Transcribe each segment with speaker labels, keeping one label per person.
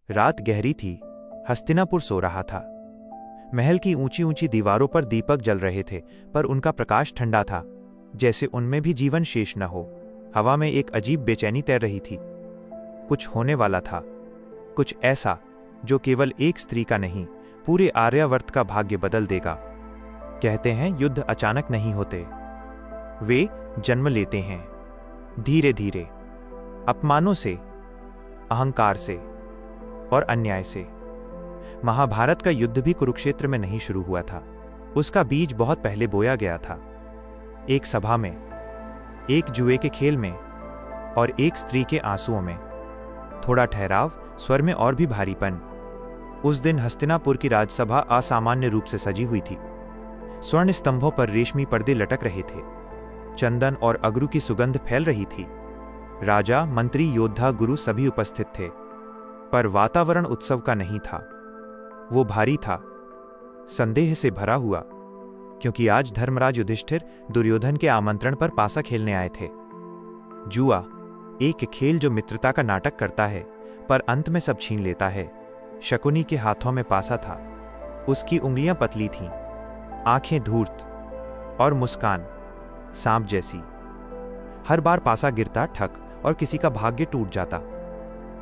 Speaker 1: रात गहरी थी। हस्तिनापुर सो रहा था। महल की ऊंची ऊंची दीवारों पर दीपक जल रहे थे, पर उनका प्रकाश ठंडा था, जैसे उनमें भी जीवन शेष न हो। हवा में एक अजीब बेचैनी तैर रही थी। कुछ होने वाला था, कुछ ऐसा जो केवल एक स्त्री का नहीं, पूरे आर्यावर्त का भाग्य बदल देगा। कहते हैं युद्ध अचानक नहीं होते, वे जन्म लेते हैं धीरे धीरे, अपमानों से, अहंकार से और अन्याय से। महाभारत का युद्ध भी कुरुक्षेत्र में नहीं शुरू हुआ था। उसका बीज बहुत पहले बोया गया था। एक सभा में, एक जुए के खेल में और एक स्त्री के आंसुओं में। थोड़ा ठहराव, स्वर में और भी भारीपन। उस दिन हस्तिनापुर की राजसभा असामान्य रूप से सजी हुई थी। स्वर्ण स्तंभों पर रेशमी पर्दे लटक रहे थे। चंदन और अगरू की सुगंध फैल रही थी। राजा, मंत्री, योद्धा, गुरु सभी उपस्थित थे। पर वातावरण उत्सव का नहीं था। वो भारी था, संदेह से भरा हुआ, क्योंकि आज धर्मराज युधिष्ठिर दुर्योधन के आमंत्रण पर पासा खेलने आए थे। जुआ, एक खेल जो मित्रता का नाटक करता है पर अंत में सब छीन लेता है। शकुनी के हाथों में पासा था। उसकी उंगलियां पतली थीं, आंखें धूर्त और मुस्कान सांप जैसी। हर बार पासा गिरता ठक और किसी का भाग्य टूट जाता,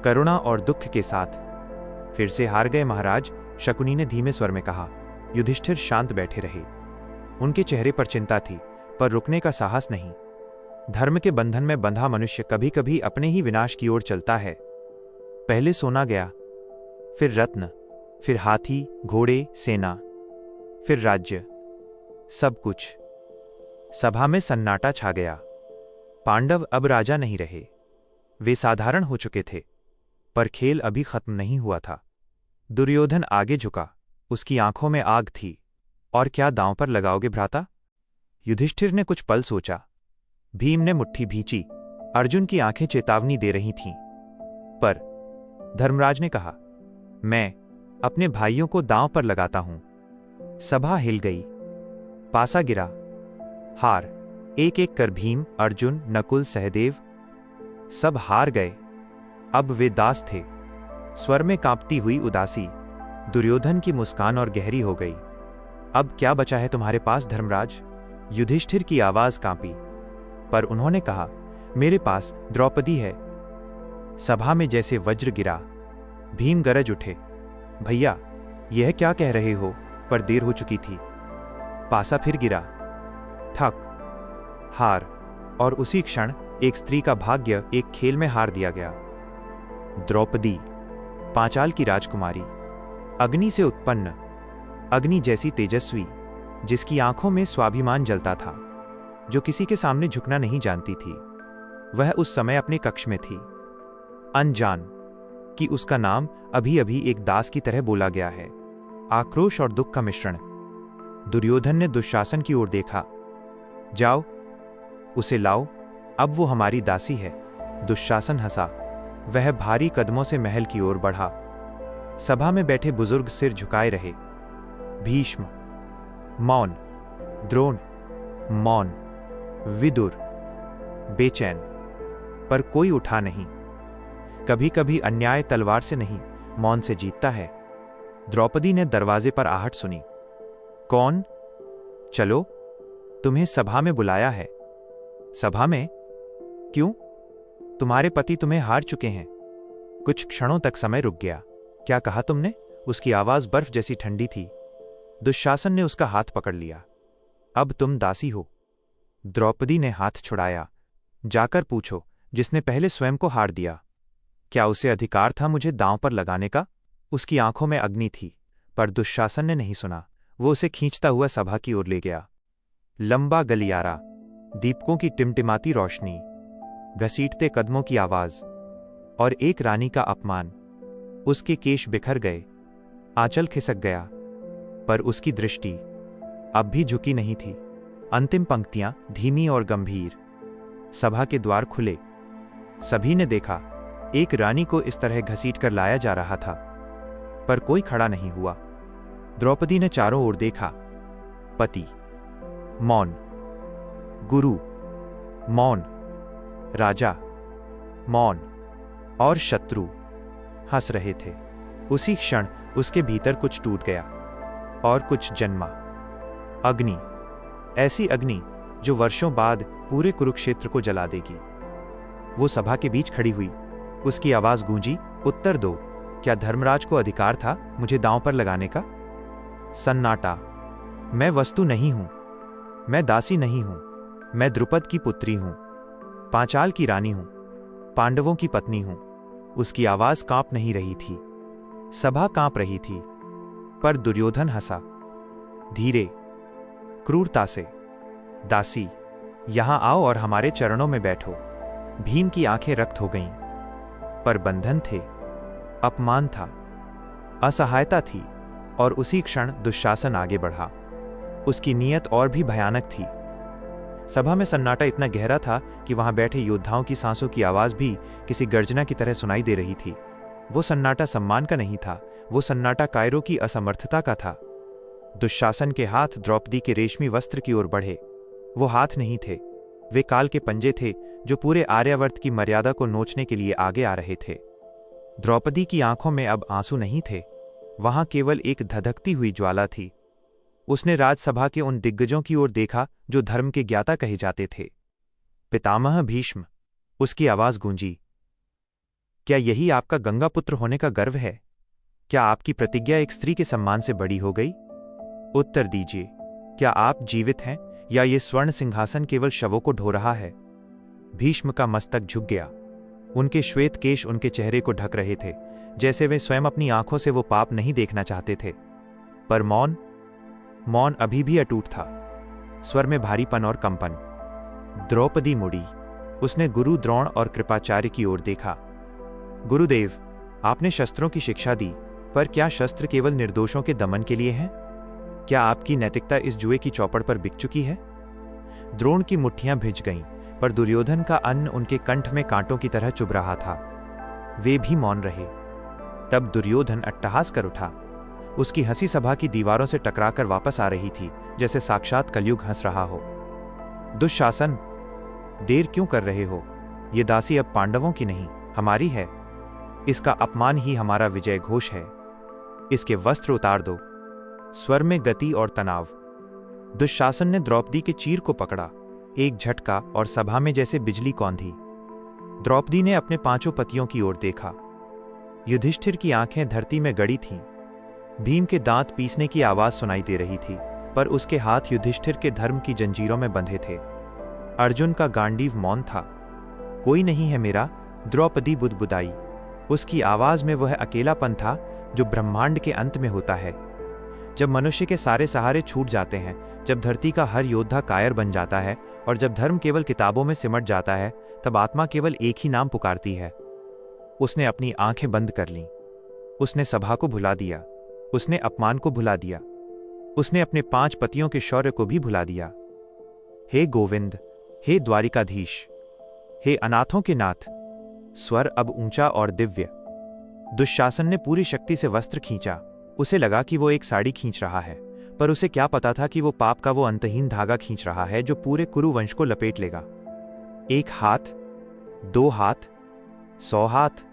Speaker 1: करुणा और दुख के साथ। फिर से हार गए महाराज, शकुनी ने धीमे स्वर में कहा। युधिष्ठिर शांत बैठे रहे। उनके चेहरे पर चिंता थी, पर रुकने का साहस नहीं। धर्म के बंधन में बंधा मनुष्य कभी कभी अपने ही विनाश की ओर चलता है। पहले सोना गया, फिर रत्न, फिर हाथी, घोड़े, सेना, फिर राज्य, सब कुछ। सभा में सन्नाटा छा गया। पांडव अब राजा नहीं रहे। वे साधारण हो चुके थे, पर खेल अभी खत्म नहीं हुआ था। दुर्योधन आगे झुका। उसकी आंखों में आग थी। और क्या दांव पर लगाओगे भ्राता? युधिष्ठिर ने कुछ पल सोचा। भीम ने मुट्ठी भींची। अर्जुन की आंखें चेतावनी दे रही थीं। पर धर्मराज ने कहा, मैं अपने भाइयों को दांव पर लगाता हूं। सभा हिल गई। पासा गिरा। हार। एक एक कर भीम, अर्जुन, नकुल, सहदेव सब हार गए। अब वे दास थे। स्वर में कांपती हुई उदासी। दुर्योधन की मुस्कान और गहरी हो गई। अब क्या बचा है तुम्हारे पास धर्मराज? युधिष्ठिर की आवाज कांपी, पर उन्होंने कहा, मेरे पास द्रौपदी है। सभा में जैसे वज्र गिरा। भीम गरज उठे, भैया यह क्या कह रहे हो? पर देर हो चुकी थी। पासा फिर गिरा। ठक। हार। और उसी क्षण एक स्त्री का भाग्य एक खेल में हार दिया गया। द्रौपदी, पांचाल की राजकुमारी, अग्नि से उत्पन्न, अग्नि जैसी तेजस्वी, जिसकी आंखों में स्वाभिमान जलता था, जो किसी के सामने झुकना नहीं जानती थी। वह उस समय अपने कक्ष में थी, अनजान कि उसका नाम अभी अभी एक दास की तरह बोला गया है। आक्रोश और दुख का मिश्रण। दुर्योधन ने दुशासन की ओर देखा। जाओ, उसे लाओ, अब वो हमारी दासी है। दुशासन हंसा। वह भारी कदमों से महल की ओर बढ़ा। सभा में बैठे बुजुर्ग सिर झुकाए रहे। भीष्म मौन, द्रोण मौन, विदुर बेचैन, पर कोई उठा नहीं। कभी कभी अन्याय तलवार से नहीं, मौन से जीतता है। द्रौपदी ने दरवाजे पर आहट सुनी। कौन? चलो, तुम्हें सभा में बुलाया है। सभा में? क्यों? तुम्हारे पति तुम्हें हार चुके हैं। कुछ क्षणों तक समय रुक गया। क्या कहा तुमने? उसकी आवाज बर्फ जैसी ठंडी थी। दुशासन ने उसका हाथ पकड़ लिया। अब तुम दासी हो। द्रौपदी ने हाथ छुड़ाया। जाकर पूछो, जिसने पहले स्वयं को हार दिया, क्या उसे अधिकार था मुझे दांव पर लगाने का? उसकी आंखों में अग्नि थी, पर दुशासन ने नहीं सुना। वो उसे खींचता हुआ सभा की ओर ले गया। लंबा गलियारा, दीपकों की टिमटिमाती रोशनी, घसीटते कदमों की आवाज और एक रानी का अपमान। उसके केश बिखर गए, आंचल खिसक गया, पर उसकी दृष्टि अब भी झुकी नहीं थी। अंतिम पंक्तियां धीमी और गंभीर। सभा के द्वार खुले। सभी ने देखा, एक रानी को इस तरह घसीट कर लाया जा रहा था, पर कोई खड़ा नहीं हुआ। द्रौपदी ने चारों ओर देखा। पति मौन, गुरु मौन, राजा मौन और शत्रु हंस रहे थे। उसी क्षण उसके भीतर कुछ टूट गया और कुछ जन्मा। अग्नि, ऐसी अग्नि जो वर्षों बाद पूरे कुरुक्षेत्र को जला देगी। वो सभा के बीच खड़ी हुई, उसकी आवाज गूंजी, उत्तर दो, क्या धर्मराज को अधिकार था मुझे दांव पर लगाने का? सन्नाटा। मैं वस्तु नहीं हूं, मैं दासी नहीं हूं, मैं द्रुपद की पुत्री हूं, पांचाल की रानी हूं, पांडवों की पत्नी हूं। उसकी आवाज कांप नहीं रही थी, सभा कांप रही थी। पर दुर्योधन हंसा, धीरे, क्रूरता से। दासी, यहां आओ और हमारे चरणों में बैठो। भीम की आंखें रक्त हो गईं, पर बंधन थे, अपमान था, असहायता थी। और उसी क्षण दुशासन आगे बढ़ा। उसकी नीयत और भी भयानक थी। सभा में सन्नाटा इतना गहरा था कि वहां बैठे योद्धाओं की सांसों की आवाज भी किसी गर्जना की तरह सुनाई दे रही थी। वो सन्नाटा सम्मान का नहीं था, वो सन्नाटा कायरों की असमर्थता का था। दुशासन के हाथ द्रौपदी के रेशमी वस्त्र की ओर बढ़े। वो हाथ नहीं थे, वे काल के पंजे थे जो पूरे आर्यावर्त की मर्यादा को नोचने के लिए आगे आ रहे थे। द्रौपदी की आंखों में अब आंसू नहीं थे, वहां केवल एक धधकती हुई ज्वाला थी। उसने राजसभा के उन दिग्गजों की ओर देखा जो धर्म के ज्ञाता कहे जाते थे। पितामह भीष्म, उसकी आवाज गूंजी, क्या यही आपका गंगापुत्र होने का गर्व है? क्या आपकी प्रतिज्ञा एक स्त्री के सम्मान से बड़ी हो गई? उत्तर दीजिए, क्या आप जीवित हैं या ये स्वर्ण सिंहासन केवल शवों को ढो रहा है? भीष्म का मस्तक झुक गया। उनके श्वेत केश उनके चेहरे को ढक रहे थे, जैसे वे स्वयं अपनी आंखों से वो पाप नहीं देखना चाहते थे। पर मौन अभी भी अटूट था, स्वर में भारीपन और कंपन। द्रौपदी मुड़ी, उसने गुरु द्रोण और कृपाचार्य की ओर देखा। गुरुदेव, आपने शस्त्रों की शिक्षा दी, पर क्या शस्त्र केवल निर्दोषों के दमन के लिए हैं? क्या आपकी नैतिकता इस जुए की चौपड़ पर बिक चुकी है? द्रोण की मुट्ठियां भिज गईं, पर दुर्योधन का अन्न उनके कंठ में कांटों की तरह चुभ रहा था। वे भी मौन रहे। तब दुर्योधन अट्टहास कर उठा। उसकी हंसी सभा की दीवारों से टकराकर वापस आ रही थी, जैसे साक्षात कलयुग हंस रहा हो। दुशासन, देर क्यों कर रहे हो? ये दासी अब पांडवों की नहीं, हमारी है। इसका अपमान ही हमारा विजय घोष है। इसके वस्त्र उतार दो। स्वर में गति और तनाव। दुशासन ने द्रौपदी के चीर को पकड़ा, एक झटका और सभा में जैसे बिजली कौंधी। द्रौपदी ने अपने पांचों पतियों की ओर देखा। युधिष्ठिर की आंखें धरती में गड़ी थीं। भीम के दांत पीसने की आवाज सुनाई दे रही थी, पर उसके हाथ युधिष्ठिर के धर्म की जंजीरों में बंधे थे। अर्जुन का गांडीव मौन था। कोई नहीं है मेरा, द्रौपदी बुदबुदाई। उसकी आवाज में वह अकेलापन था जो ब्रह्मांड के अंत में होता है। जब मनुष्य के सारे सहारे छूट जाते हैं, जब धरती का हर योद्धा कायर बन जाता है और जब धर्म केवल किताबों में सिमट जाता है, तब आत्मा केवल एक ही नाम पुकारती है। उसने अपनी आंखें बंद कर लीं। उसने सभा को भुला दिया, उसने अपमान को भुला दिया, उसने अपने 5 पतियों के शौर्य को भी भुला दिया। हे गोविंद, हे द्वारिकाधीश, हे अनाथों के नाथ। स्वर अब ऊंचा और दिव्य। दुशासन ने पूरी शक्ति से वस्त्र खींचा। उसे लगा कि वो एक साड़ी खींच रहा है, पर उसे क्या पता था कि वो पाप का वो अंतहीन धागा खींच रहा है जो पूरे कुरुवंश को लपेट लेगा। 1 हाथ, 2 हाथ, 100 हाथ।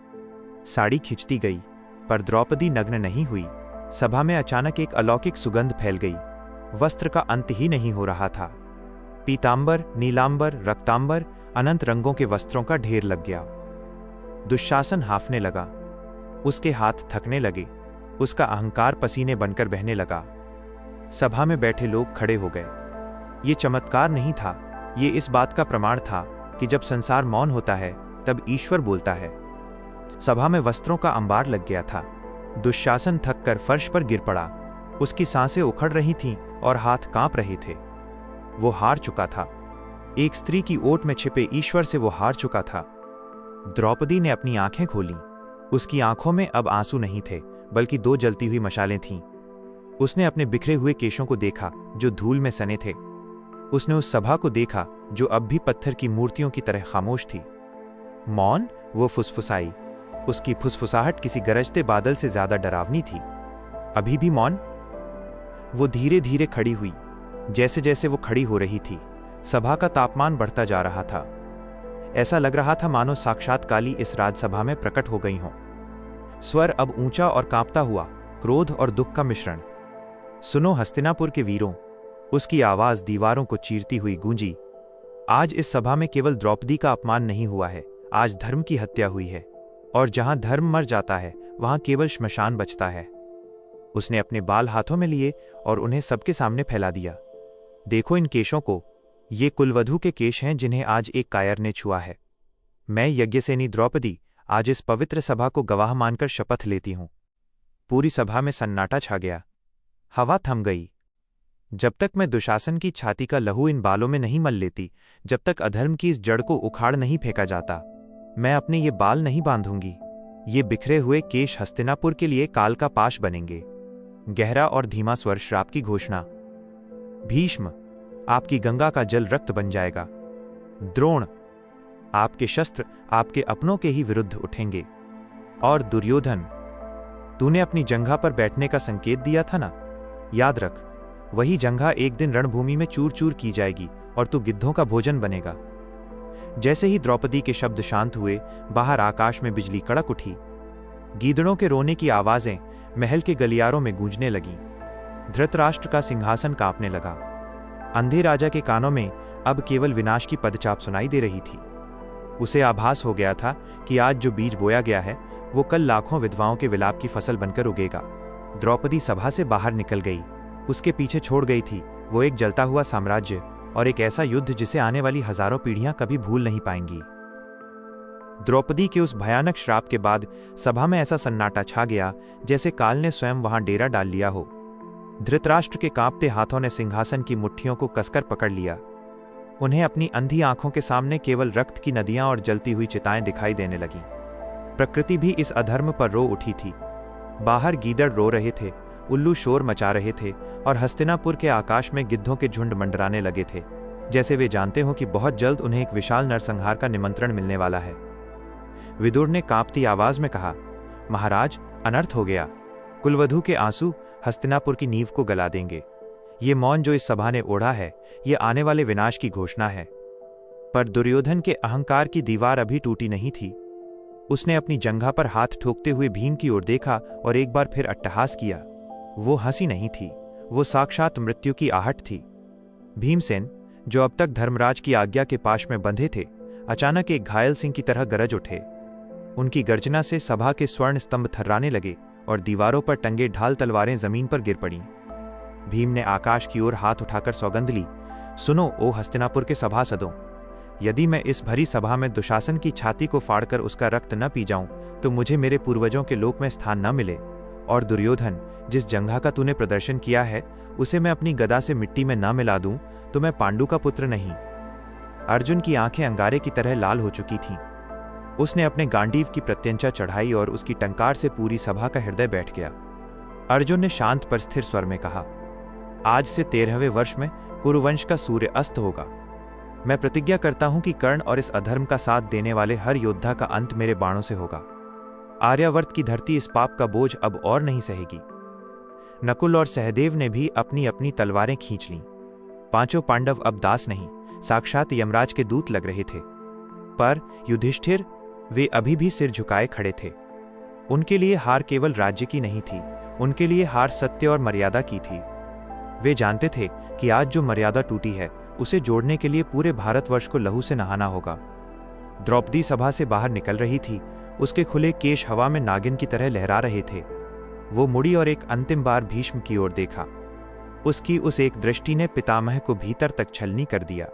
Speaker 1: साड़ी खिंचती गई, पर द्रौपदी नग्न नहीं हुई। सभा में अचानक एक अलौकिक सुगंध फैल गई। वस्त्र का अंत ही नहीं हो रहा था। पीतांबर, नीलांबर, रक्तांबर, अनंत रंगों के वस्त्रों का ढेर लग गया। दुशासन हांफने लगा, उसके हाथ थकने लगे, उसका अहंकार पसीने बनकर बहने लगा। सभा में बैठे लोग खड़े हो गए। ये चमत्कार नहीं था, ये इस बात का प्रमाण था कि जब संसार मौन होता है तब ईश्वर बोलता है। सभा में वस्त्रों का अंबार लग गया था। दुशासन थककर फर्श पर गिर पड़ा। उसकी सांसें उखड़ रही थीं और हाथ कांप रहे थे। वो हार चुका था। एक स्त्री की ओट में छिपे ईश्वर से वो हार चुका था। द्रौपदी ने अपनी आंखें खोलीं। उसकी आंखों में अब आंसू नहीं थे, बल्कि 2 जलती हुई मशालें थीं। उसने अपने बिखरे हुए केशों को देखा जो धूल में सने थे। उसने उस सभा को देखा जो अब भी पत्थर की मूर्तियों की तरह खामोश थी। मौन, वो फुसफुसाई। उसकी फुसफुसाहट किसी गरजते बादल से ज्यादा डरावनी थी। अभी भी मौन। वो धीरे धीरे खड़ी हुई। जैसे जैसे वो खड़ी हो रही थी, सभा का तापमान बढ़ता जा रहा था। ऐसा लग रहा था मानो साक्षात काली इस राजसभा में प्रकट हो गई हों। स्वर अब ऊंचा और कांपता हुआ, क्रोध और दुख का मिश्रण। सुनो हस्तिनापुर के वीरों, उसकी आवाज दीवारों को चीरती हुई गूंजी। आज इस सभा में केवल द्रौपदी का अपमान नहीं हुआ है, आज धर्म की हत्या हुई है, और जहां धर्म मर जाता है वहां केवल श्मशान बचता है। उसने अपने बाल हाथों में लिए और उन्हें सबके सामने फैला दिया। देखो इन केशों को, ये कुलवधू के केश हैं जिन्हें आज एक कायर ने छुआ है। मैं यज्ञसेनी द्रौपदी आज इस पवित्र सभा को गवाह मानकर शपथ लेती हूं। पूरी सभा में सन्नाटा छा गया। हवा थम गई। जब तक मैं दुशासन की छाती का लहू इन बालों में नहीं मल लेती, जब तक अधर्म की इस जड़ को उखाड़ नहीं फेंका जाता, मैं अपने ये बाल नहीं बांधूंगी। ये बिखरे हुए केश हस्तिनापुर के लिए काल का पाश बनेंगे। गहरा और धीमा स्वर श्राप की घोषणा। भीष्म, आपकी गंगा का जल रक्त बन जाएगा। द्रोण, आपके शस्त्र आपके अपनों के ही विरुद्ध उठेंगे। और दुर्योधन, तूने अपनी जंघा पर बैठने का संकेत दिया था ना, याद रख, वही जंघा एक दिन रणभूमि में चूर चूर की जाएगी और तू गिद्धों का भोजन बनेगा। जैसे ही द्रौपदी के शब्द शांत हुए, बाहर आकाश में बिजली कड़क उठी। गीदड़ों के रोने की आवाजें महल के गलियारों में गूंजने लगीं। धृतराष्ट्र का सिंहासन कांपने लगा। अंधे राजा के कानों में अब केवल विनाश की पदचाप सुनाई दे रही थी। उसे आभास हो गया था कि आज जो बीज बोया गया है वो कल लाखों विधवाओं के विलाप की फसल बनकर उगेगा। द्रौपदी सभा से बाहर निकल गई। उसके पीछे छोड़ गई थी वो एक जलता हुआ साम्राज्य और एक ऐसा युद्ध जिसे आने वाली हजारों पीढ़ियां कभी भूल नहीं पाएंगी। द्रौपदी के उस भयानक श्राप के बाद सभा में ऐसा सन्नाटा छा गया जैसे काल ने स्वयं वहां डेरा डाल लिया हो। धृतराष्ट्र के कांपते हाथों ने सिंहासन की मुट्ठियों को कसकर पकड़ लिया। उन्हें अपनी अंधी आंखों के सामने केवल रक्त की नदियां और जलती हुई चिताएं दिखाई देने लगीं। प्रकृति भी इस अधर्म पर रो उठी थी। बाहर गीदड़ रो रहे थे, उल्लू शोर मचा रहे थे और हस्तिनापुर के आकाश में गिद्धों के झुंड मंडराने लगे थे, जैसे वे जानते हो कि बहुत जल्द उन्हें एक विशाल नरसंहार का निमंत्रण मिलने वाला है। विदुर ने कांपती आवाज में कहा, महाराज, अनर्थ हो गया। कुलवधू के आंसू हस्तिनापुर की नींव को गला देंगे। ये मौन जो इस सभा ने ओढ़ा है, ये आने वाले विनाश की घोषणा है। पर दुर्योधन के अहंकार की दीवार अभी टूटी नहीं थी। उसने अपनी जंघा पर हाथ ठोकते हुए भीम की ओर देखा और एक बार फिर अट्टहास किया। वो हंसी नहीं थी, वो साक्षात मृत्यु की आहट थी। भीमसेन, जो अब तक धर्मराज की आज्ञा के पाश में बंधे थे, अचानक एक घायल सिंह की तरह गरज उठे। उनकी गर्जना से सभा के स्वर्ण स्तंभ थर्राने लगे और दीवारों पर टंगे ढाल तलवारें जमीन पर गिर पड़ीं। भीम ने आकाश की ओर हाथ उठाकर सौगंध ली, सुनो ओ हस्तिनापुर के सभासदों, यदि मैं इस भरी सभा में दुशासन की छाती को फाड़कर उसका रक्त न पी जाऊं तो मुझे मेरे पूर्वजों के लोक में स्थान न मिले। और दुर्योधन, जिस जंघा का तूने प्रदर्शन किया है उसे मैं अपनी गदा से मिट्टी में न मिला दूं तो मैं पांडु का पुत्र नहीं। अर्जुन की आंखें अंगारे की तरह लाल हो चुकी थीं। उसने अपने गांडीव की प्रत्यंचा चढ़ाई और उसकी टंकार से पूरी सभा का हृदय बैठ गया। अर्जुन ने शांत पर स्थिर स्वर में कहा, आज से 13वें वर्ष में कुरुवंश का सूर्य अस्त होगा। मैं प्रतिज्ञा करता हूं कि कर्ण और इस अधर्म का साथ देने वाले हर योद्धा का अंत मेरे बाणों से होगा। आर्यावर्त की धरती इस पाप का बोझ अब और नहीं सहेगी। नकुल और सहदेव ने भी अपनी अपनी तलवारें खींच लीं। पांचों पांडव अब दास नहीं, साक्षात यमराज के दूत लग रहे थे। पर युधिष्ठिर, वे अभी भी सिर झुकाए खड़े थे। उनके लिए हार केवल राज्य की नहीं थी, उनके लिए हार सत्य और मर्यादा की थी। वे जानते थे कि आज जो मर्यादा टूटी है उसे जोड़ने के लिए पूरे भारतवर्ष को लहू से नहाना होगा। द्रौपदी सभा से बाहर निकल रही थी। उसके खुले केश हवा में नागिन की तरह लहरा रहे थे। वो मुड़ी और एक अंतिम बार भीष्म की ओर देखा। उसकी उस एक दृष्टि ने पितामह को भीतर तक छलनी कर दिया।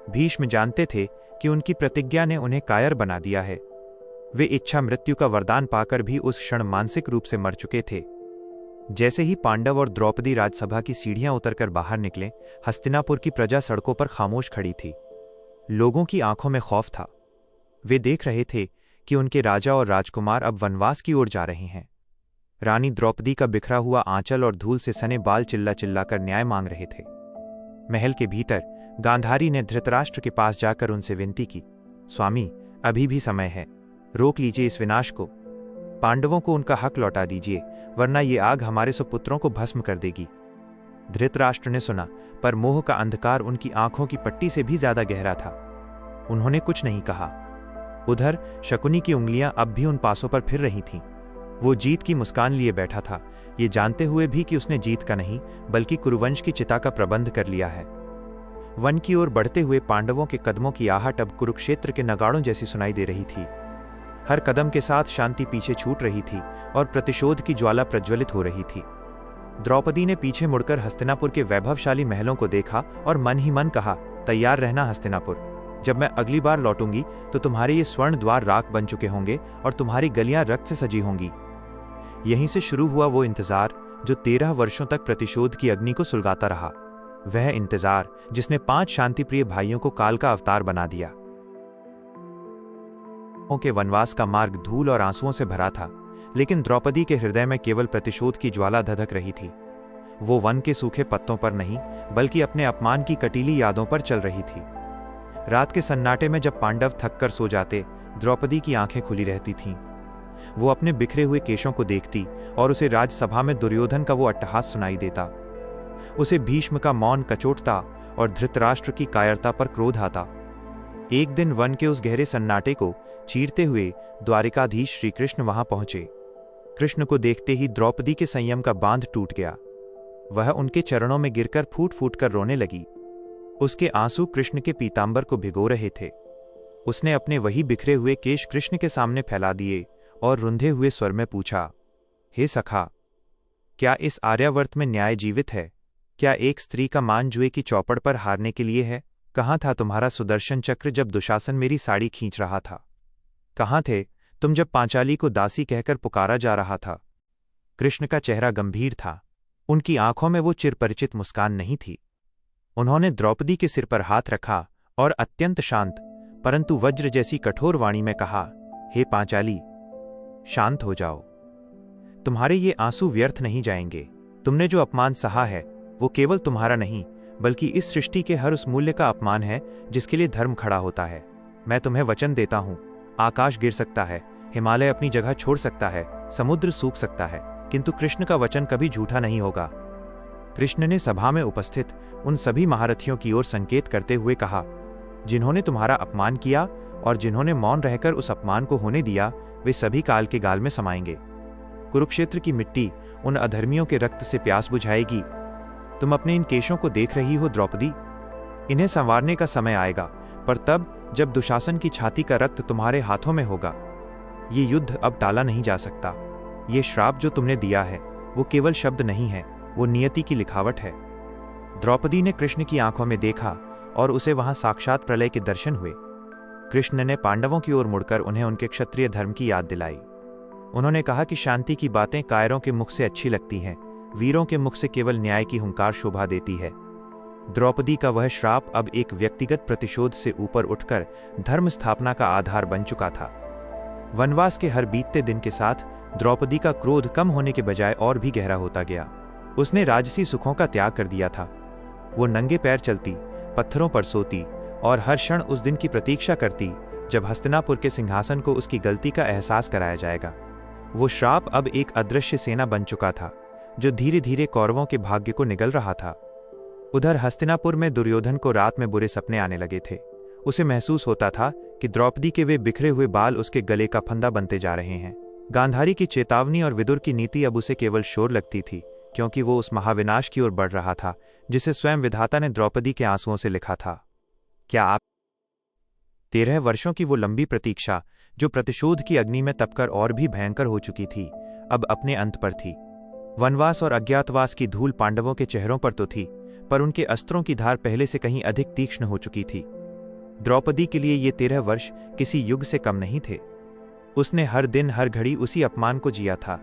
Speaker 1: भीष्म जानते थे कि उनकी प्रतिज्ञा ने उन्हें कायर बना दिया है। वे इच्छा मृत्यु का वरदान पाकर भी उस क्षण मानसिक रूप से मर चुके थे। जैसे ही पांडव और द्रौपदी राजसभा की सीढ़ियां उतरकर बाहर निकले, हस्तिनापुर की प्रजा सड़कों पर खामोश खड़ी थी। लोगों की आंखों में खौफ था। वे देख रहे थे कि उनके राजा और राजकुमार अब वनवास की ओर जा रहे हैं। रानी द्रौपदी का बिखरा हुआ आंचल और धूल से सने बाल चिल्ला चिल्ला कर न्याय मांग रहे थे। महल के भीतर गांधारी ने धृतराष्ट्र के पास जाकर उनसे विनती की, स्वामी, अभी भी समय है, रोक लीजिए इस विनाश को। पांडवों को उनका हक लौटा दीजिए, वरना ये आग हमारे सुपुत्रों को भस्म कर देगी। धृतराष्ट्र ने सुना, पर मोह का अंधकार उनकी आंखों की पट्टी से भी ज्यादा गहरा था। उन्होंने कुछ नहीं कहा। उधर शकुनी की उंगलियां अब भी उन पासों पर फिर रही थीं। वो जीत की मुस्कान लिए बैठा था, ये जानते हुए भी कि उसने जीत का नहीं बल्कि कुरुवंश की चिता का प्रबंध कर लिया है। वन की ओर बढ़ते हुए पांडवों के कदमों की आहट अब कुरुक्षेत्र के नगाड़ों जैसी सुनाई दे रही थी। हर कदम के साथ शांति पीछे छूट रही थी और प्रतिशोध की ज्वाला प्रज्वलित हो रही थी। द्रौपदी ने पीछे मुड़कर हस्तिनापुर के वैभवशाली महलों को देखा और मन ही मन कहा, तैयार रहना हस्तिनापुर, जब मैं अगली बार लौटूंगी तो तुम्हारे ये स्वर्ण द्वार राख बन चुके होंगे और तुम्हारी गलियां रक्त से सजी होंगी। यहीं से शुरू हुआ वो इंतजार जो 13 वर्षों तक प्रतिशोध की अग्नि को सुलगाता रहा। वह इंतजार जिसने 5 शांतिप्रिय भाइयों को काल का अवतार बना दिया। के वनवास का मार्ग धूल और आंसुओं से भरा था, लेकिन द्रौपदी के हृदय में केवल प्रतिशोध की ज्वाला धधक रही थी। वो वन के सूखे पत्तों पर नहीं बल्कि अपने अपमान की कटीली यादों पर चल रही थी। रात के सन्नाटे में जब पांडव थक कर सो जाते, द्रौपदी की आंखें खुली रहती थीं। वो अपने बिखरे हुए केशों को देखती और उसे राजसभा में दुर्योधन का वो अट्टहास सुनाई देता। उसे भीष्म का मौन कचोटता और धृतराष्ट्र की कायरता पर क्रोध आता। एक दिन वन के उस गहरे सन्नाटे को चीरते हुए द्वारिकाधीश श्री कृष्ण वहां पहुंचे। कृष्ण को देखते ही द्रौपदी के संयम का बांध टूट गया। वह उनके चरणों में गिरकर फूट फूट कर रोने लगी। उसके आंसू कृष्ण के पीतांबर को भिगो रहे थे। उसने अपने वही बिखरे हुए केश कृष्ण के सामने फैला दिए और रुंधे हुए स्वर में पूछा, हे सखा, क्या इस आर्यावर्त में न्याय जीवित है? क्या एक स्त्री का मान जुए की चौपड़ पर हारने के लिए है? कहाँ था तुम्हारा सुदर्शन चक्र जब दुशासन मेरी साड़ी खींच रहा था? कहाँ थे तुम जब पांचाली को दासी कहकर पुकारा जा रहा था? कृष्ण का चेहरा गंभीर था। उनकी आंखों में वो चिरपरिचित मुस्कान नहीं थी। उन्होंने द्रौपदी के सिर पर हाथ रखा और अत्यंत शांत परंतु वज्र जैसी कठोर वाणी में कहा, हे पांचाली, शांत हो जाओ। तुम्हारे ये आंसू व्यर्थ नहीं जाएंगे। तुमने जो अपमान सहा है वो केवल तुम्हारा नहीं बल्कि इस सृष्टि के हर उस मूल्य का अपमान है जिसके लिए धर्म खड़ा होता है। मैं तुम्हें वचन देता हूं, आकाश गिर सकता है, हिमालय अपनी जगह छोड़ सकता है, समुद्र सूख सकता है, किंतु कृष्ण का वचन कभी झूठा नहीं होगा। कृष्ण ने सभा में उपस्थित उन सभी महारथियों की ओर संकेत करते हुए कहा, जिन्होंने तुम्हारा अपमान किया और जिन्होंने मौन रहकर उस अपमान को होने दिया, वे सभी काल के गाल में समाएंगे। कुरुक्षेत्र की मिट्टी उन अधर्मियों के रक्त से प्यास बुझाएगी। तुम अपने इन केशों को देख रही हो द्रौपदी, इन्हें संवारने का समय आएगा, पर तब जब दुशासन की छाती का रक्त तुम्हारे हाथों में होगा। ये युद्ध अब टाला नहीं जा सकता। ये श्राप जो तुमने दिया है वो केवल शब्द नहीं है, वो नियति की लिखावट है। द्रौपदी ने कृष्ण की आंखों में देखा और उसे वहां साक्षात प्रलय के दर्शन हुए। कृष्ण ने पांडवों की ओर मुड़कर उन्हें उनके क्षत्रिय धर्म की याद दिलाई। उन्होंने कहा कि शांति की बातें कायरों के मुख से अच्छी लगती हैं, वीरों के मुख से केवल न्याय की हुंकार शोभा देती है। द्रौपदी का वह श्राप अब एक व्यक्तिगत प्रतिशोध से ऊपर उठकर धर्म स्थापना का आधार बन चुका था। वनवास के हर बीतते दिन के साथ द्रौपदी का क्रोध कम होने के बजाय और भी गहरा होता गया। उसने राजसी सुखों का त्याग कर दिया था। वो नंगे पैर चलती, पत्थरों पर सोती और हर क्षण उस दिन की प्रतीक्षा करती जब हस्तिनापुर के सिंहासन को उसकी गलती का एहसास कराया जाएगा। वो श्राप अब एक अदृश्य सेना बन चुका था जो धीरे धीरे कौरवों के भाग्य को निगल रहा था। उधर हस्तिनापुर में दुर्योधन को रात में बुरे सपने आने लगे थे। उसे महसूस होता था कि द्रौपदी के वे बिखरे हुए बाल उसके गले का फंदा बनते जा रहे हैं। गांधारी की चेतावनी और विदुर की नीति अब उसे केवल शोर लगती थी, क्योंकि वो उस महाविनाश की ओर बढ़ रहा था जिसे स्वयं विधाता ने द्रौपदी के आंसुओं से लिखा था। क्या आप 13 वर्षों की वो लंबी प्रतीक्षा जो प्रतिशोध की अग्नि में तपकर और भी भयंकर हो चुकी थी, अब अपने अंत पर थी। वनवास और अज्ञातवास की धूल पांडवों के चेहरों पर तो थी, पर उनके अस्त्रों की धार पहले से कहीं अधिक तीक्ष्ण हो चुकी थी। द्रौपदी के लिए ये 13 वर्ष किसी युग से कम नहीं थे। उसने हर दिन हर घड़ी उसी अपमान को जिया था।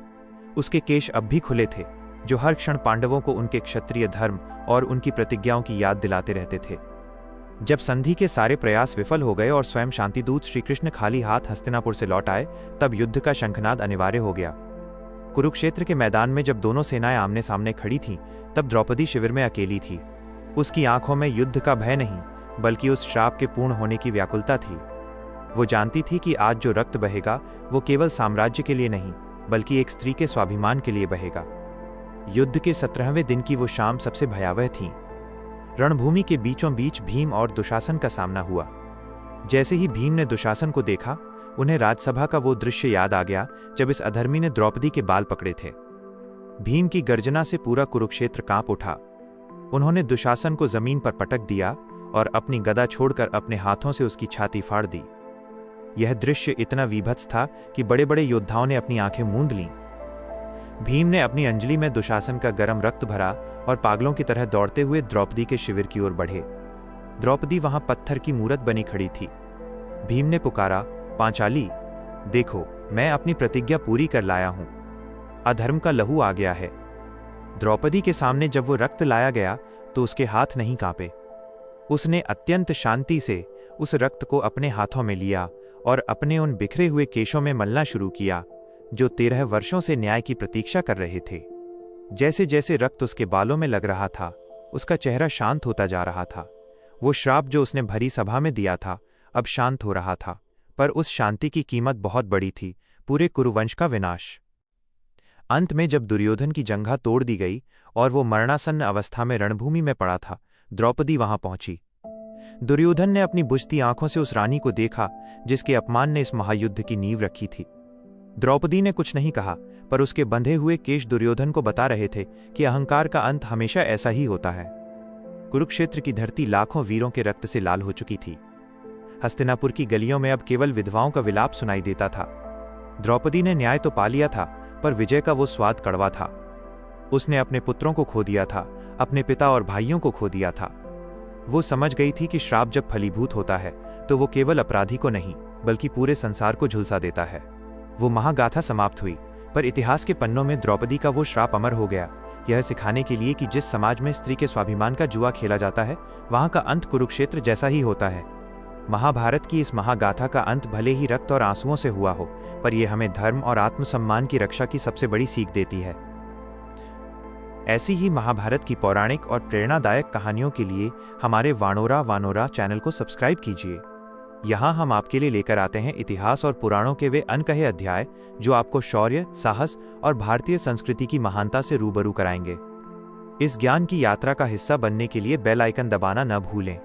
Speaker 1: उसके केश अब भी खुले थे, जो हर क्षण पांडवों को उनके क्षत्रिय धर्म और उनकी प्रतिज्ञाओं की याद दिलाते रहते थे। जब संधि के सारे प्रयास विफल हो गए और स्वयं शांतिदूत श्रीकृष्ण खाली हाथ हस्तिनापुर से लौट आए, तब युद्ध का शंखनाद अनिवार्य हो गया। कुरुक्षेत्र के मैदान में जब दोनों सेनाएं आमने सामने खड़ी थीं, तब द्रौपदी शिविर में अकेली थी। उसकी आंखों में युद्ध का भय नहीं, बल्कि उस श्राप के पूर्ण होने की व्याकुलता थी। वो जानती थी कि आज जो रक्त बहेगा वो केवल साम्राज्य के लिए नहीं, बल्कि एक स्त्री के स्वाभिमान के लिए बहेगा। युद्ध के 17वें दिन की वो शाम सबसे भयावह थी। रणभूमि के बीचों बीच भीम और दुशासन का सामना हुआ। जैसे ही भीम ने दुशासन को देखा, उन्हें राजसभा का वो दृश्य याद आ गया जब इस अधर्मी ने द्रौपदी के बाल पकड़े थे। भीम की गर्जना से पूरा कुरुक्षेत्र कांप उठा। उन्होंने दुशासन को जमीन पर पटक दिया और अपनी गदा छोड़कर अपने हाथों से उसकी छाती फाड़ दी। यह दृश्य इतना वीभत्स था कि बड़े बड़े योद्धाओं ने अपनी आंखें मूंद लीं। भीम ने अपनी अंजलि में दुशासन का गर्म रक्त भरा और पागलों की तरह दौड़ते हुए द्रौपदी के शिविर की ओर बढ़े। द्रौपदी वहां पत्थर की मूरत बनी खड़ी थी। भीम ने पुकारा, पांचाली, देखो, मैं अपनी प्रतिज्ञा पूरी कर लाया हूं। अधर्म का लहू आ गया है। द्रौपदी के सामने जब वो रक्त लाया गया तो उसके हाथ नहीं कांपे। उसने अत्यंत शांति से उस रक्त को अपने हाथों में लिया और अपने उन बिखरे हुए केशों में मलना शुरू किया जो 13 वर्षों से न्याय की प्रतीक्षा कर रहे थे। जैसे जैसे रक्त उसके बालों में लग रहा था, उसका चेहरा शांत होता जा रहा था। वो श्राप जो उसने भरी सभा में दिया था अब शांत हो रहा था, पर उस शांति की कीमत बहुत बड़ी थी, पूरे कुरुवंश का विनाश। अंत में जब दुर्योधन की जंघा तोड़ दी गई और वो मरणासन्न अवस्था में रणभूमि में पड़ा था, द्रौपदी वहां पहुंची। दुर्योधन ने अपनी बुझती आंखों से उस रानी को देखा जिसके अपमान ने इस महायुद्ध की नींव रखी थी। द्रौपदी ने कुछ नहीं कहा, पर उसके बंधे हुए केश दुर्योधन को बता रहे थे कि अहंकार का अंत हमेशा ऐसा ही होता है। कुरुक्षेत्र की धरती लाखों वीरों के रक्त से लाल हो चुकी थी। हस्तिनापुर की गलियों में अब केवल विधवाओं का विलाप सुनाई देता था। द्रौपदी ने न्याय तो पा लिया था, पर विजय का वो स्वाद कड़वा था। उसने अपने पुत्रों को खो दिया था, अपने पिता और भाइयों को खो दिया था। वो समझ गई थी कि श्राप जब फलीभूत होता है तो वो केवल अपराधी को नहीं बल्कि पूरे संसार को झुलसा देता है। वो महागाथा समाप्त हुई, पर इतिहास के पन्नों में द्रौपदी का वो श्राप अमर हो गया, यह सिखाने के लिए कि जिस समाज में स्त्री के स्वाभिमान का जुआ खेला जाता है वहां का अंत कुरुक्षेत्र जैसा ही होता है। महाभारत की इस महागाथा का अंत भले ही रक्त और आंसुओं से हुआ हो, पर यह हमें धर्म और आत्मसम्मान की रक्षा की सबसे बड़ी सीख देती है। ऐसी ही महाभारत की पौराणिक और प्रेरणादायक कहानियों के लिए हमारे वानोरा चैनल को सब्सक्राइब कीजिए। यहाँ हम आपके लिए लेकर आते हैं इतिहास और पुराणों के वे अनकहे अध्याय जो आपको शौर्य, साहस और भारतीय संस्कृति की महानता से रूबरू कराएंगे। इस ज्ञान की यात्रा का हिस्सा बनने के लिए बेल आइकन दबाना न भूलें।